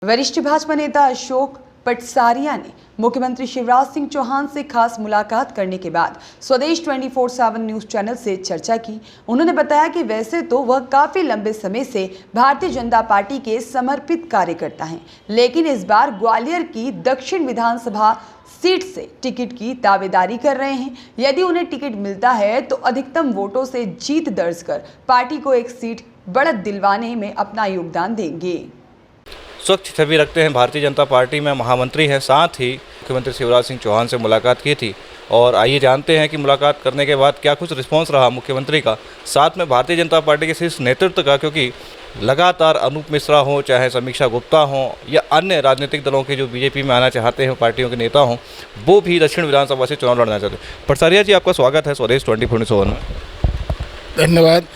वरिष्ठ भाजपा नेता अशोक पटसारिया ने मुख्यमंत्री शिवराज सिंह चौहान से खास मुलाकात करने के बाद स्वदेश 24/7 न्यूज चैनल से चर्चा की। उन्होंने बताया कि वैसे तो वह काफी लंबे समय से भारतीय जनता पार्टी के समर्पित कार्यकर्ता हैं, लेकिन इस बार ग्वालियर की दक्षिण विधानसभा सीट से टिकट की दावेदारी कर रहे हैं। यदि उन्हें टिकट मिलता है तो अधिकतम वोटों से जीत दर्ज कर पार्टी को एक सीट बढ़त दिलवाने में अपना योगदान देंगे। स्वच्छ छवि रखते हैं भारतीय जनता पार्टी में महामंत्री हैं, साथ ही मुख्यमंत्री शिवराज सिंह चौहान से मुलाकात की थी। और आइए जानते हैं कि मुलाकात करने के बाद क्या कुछ रिस्पांस रहा मुख्यमंत्री का, साथ में भारतीय जनता पार्टी के शीर्ष नेतृत्व का, क्योंकि लगातार अनूप मिश्रा हो, चाहे समीक्षा गुप्ता हो या अन्य राजनीतिक दलों के जो बीजेपी में आना चाहते हैं पार्टियों के नेता हों, वो भी दक्षिण विधानसभा से चुनाव लड़ना चाहते हैं। पटसारिया जी, आपका स्वागत है स्वदेश 24/7 में। धन्यवाद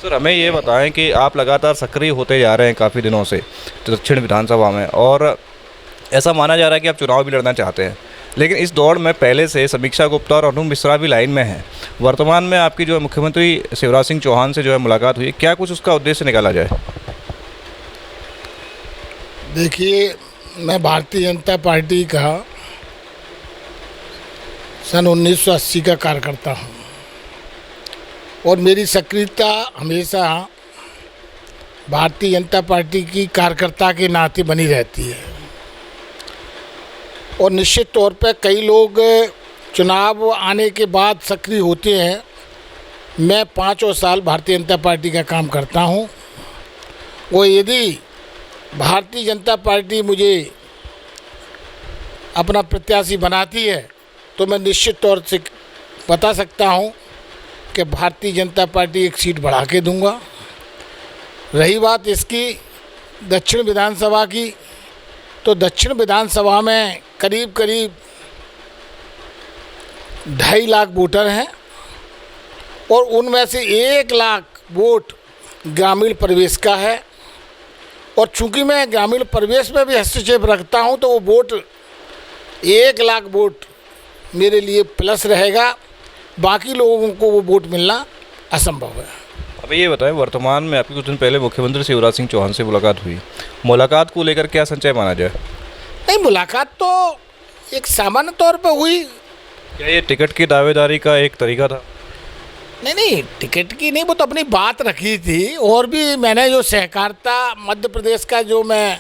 सर, हमें ये बताएं कि आप लगातार सक्रिय होते जा रहे हैं काफ़ी दिनों से दक्षिण विधानसभा में, और ऐसा माना जा रहा है कि आप चुनाव भी लड़ना चाहते हैं, लेकिन इस दौड़ में पहले से समीक्षा गुप्ता और अनूप मिश्रा भी लाइन में हैं। वर्तमान में आपकी जो है मुख्यमंत्री शिवराज सिंह चौहान से जो है मुलाकात हुई, क्या कुछ उसका उद्देश्य निकाला जाए? देखिए, मैं भारतीय जनता पार्टी का सन 1980 का कार्यकर्ता हूँ और मेरी सक्रियता हमेशा भारतीय जनता पार्टी की कार्यकर्ता के नाते बनी रहती है। और निश्चित तौर पर कई लोग चुनाव आने के बाद सक्रिय होते हैं। मैं 5 साल भारतीय जनता पार्टी का काम करता हूँ और यदि भारतीय जनता पार्टी मुझे अपना प्रत्याशी बनाती है तो मैं निश्चित तौर से बता सकता हूँ कि भारतीय जनता पार्टी एक सीट बढ़ा के दूंगा। रही बात इसकी दक्षिण विधानसभा की, तो दक्षिण विधानसभा में करीब 2.5 लाख वोटर हैं और उनमें से 1 लाख वोट ग्रामीण प्रवेश का है। और चूंकि मैं ग्रामीण प्रवेश में भी हस्तक्षेप रखता हूं तो वो वोट 1 लाख वोट मेरे लिए प्लस रहेगा, बाकी लोगों को वो वोट मिलना असंभव है। अब ये बताएं, वर्तमान में आपकी कुछ दिन पहले मुख्यमंत्री शिवराज सिंह चौहान से मुलाकात हुई, मुलाकात को लेकर क्या संचय माना जाए? नहीं, मुलाकात तो एक सामान्य तौर पर हुई। क्या ये टिकट की दावेदारी का एक तरीका था? नहीं, टिकट की नहीं, वो तो अपनी बात रखी थी। और भी मैंने जो सहकारिता मध्य प्रदेश का जो मैं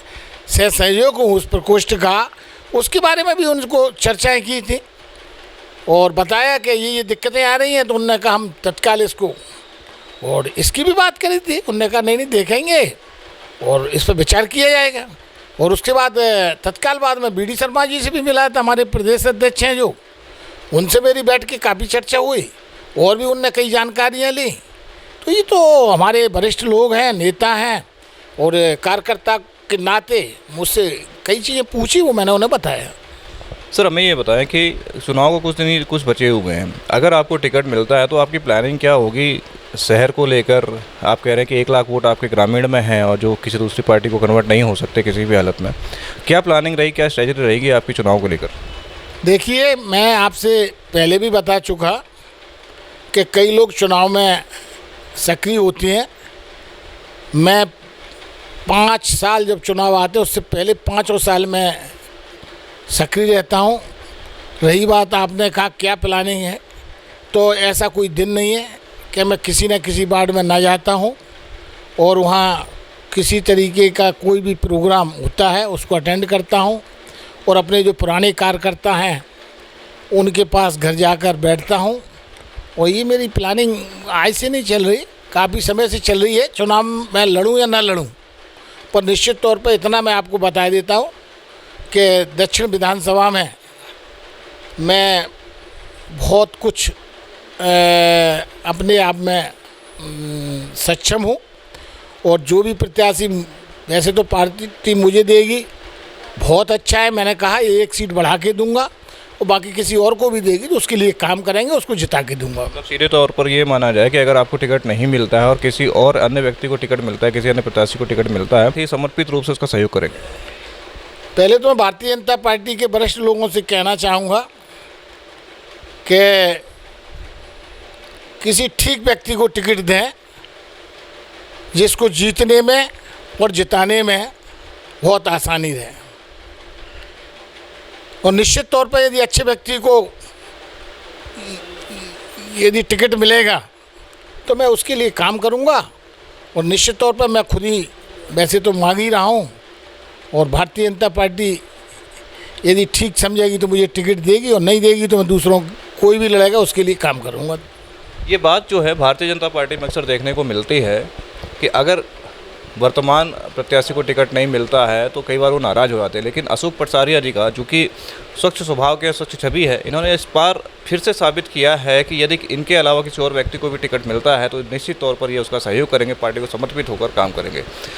सहसंयोजक हूँ उस प्रकोष्ठ का, उसके बारे में भी उनको चर्चाएं की थी और बताया कि ये दिक्कतें आ रही हैं, तो उन्होंने कहा हम तत्काल इसको, और इसकी भी बात करी थी। उन्होंने कहा नहीं देखेंगे और इस पर विचार किया जाएगा। और उसके बाद तत्काल बाद में BD शर्मा जी से भी मिला था, हमारे प्रदेश अध्यक्ष हैं जो, उनसे मेरी बैठ के काफ़ी चर्चा हुई और भी उनने कई जानकारियाँ ली। तो ये तो हमारे वरिष्ठ लोग हैं, नेता हैं और कार्यकर्ता के नाते मुझसे कई चीज़ें पूछी, वो मैंने उन्हें बताया। सर, हमें ये बताएं कि चुनाव को कुछ बचे हुए हैं, अगर आपको टिकट मिलता है तो आपकी प्लानिंग क्या होगी शहर को लेकर? आप कह रहे हैं कि 1 लाख वोट आपके ग्रामीण में हैं और जो किसी दूसरी पार्टी को कन्वर्ट नहीं हो सकते किसी भी हालत में, क्या प्लानिंग रही, क्या स्ट्रेटजी रहेगी आपकी चुनाव को लेकर? देखिए, मैं आपसे पहले भी बता चुका कि कई लोग चुनाव में सक्रिय होते हैं। मैं 5 साल जब चुनाव आते हैं उससे पहले 5 साल में सक्रिय रहता हूँ। रही बात आपने कहा क्या प्लानिंग है, तो ऐसा कोई दिन नहीं है कि मैं किसी न किसी वार्ड में ना जाता हूँ और वहाँ किसी तरीके का कोई भी प्रोग्राम होता है उसको अटेंड करता हूँ और अपने जो पुराने कार्यकर्ता हैं उनके पास घर जाकर बैठता हूँ। और ये मेरी प्लानिंग आज से नहीं चल रही, काफ़ी समय से चल रही है। चुनाव मैं लड़ूँ या ना लड़ूँ, पर निश्चित तौर पर इतना मैं आपको बता देता हूँ कि दक्षिण विधानसभा में मैं बहुत कुछ अपने आप में सक्षम हूँ और जो भी प्रत्याशी वैसे तो पार्टी मुझे देगी बहुत अच्छा है। मैंने कहा एक सीट बढ़ा के दूंगा और बाकी किसी और को भी देगी तो उसके लिए काम करेंगे, उसको जिता के दूंगा। मतलब सीधे तौर पर ये माना जाए कि अगर आपको टिकट नहीं मिलता है और किसी और अन्य व्यक्ति को टिकट मिलता है, किसी अन्य प्रत्याशी को टिकट मिलता है, तो ये समर्पित रूप से उसका सहयोग करेंगे? पहले तो मैं भारतीय जनता पार्टी के वरिष्ठ लोगों से कहना चाहूँगा कि किसी ठीक व्यक्ति को टिकट दें जिसको जीतने में और जिताने में बहुत आसानी है। और निश्चित तौर पर यदि अच्छे व्यक्ति को यदि टिकट मिलेगा तो मैं उसके लिए काम करूंगा। और निश्चित तौर पर मैं खुद ही वैसे तो मांग ही रहा हूं, और भारतीय जनता पार्टी यदि ठीक समझेगी तो मुझे टिकट देगी, और नहीं देगी तो मैं दूसरों कोई भी लड़ेगा उसके लिए काम करूंगा। ये बात जो है भारतीय जनता पार्टी में अक्सर देखने को मिलती है कि अगर वर्तमान प्रत्याशी को टिकट नहीं मिलता है तो कई बार वो नाराज़ हो जाते हैं, लेकिन अशोक पटसारिया जी का जो कि स्वच्छ स्वभाव के स्वच्छ छवि है, इन्होंने इस बार फिर से साबित किया है कि यदि इनके अलावा किसी और व्यक्ति को भी टिकट मिलता है तो निश्चित तौर पर ये उसका सहयोग करेंगे, पार्टी को समर्पित होकर काम करेंगे।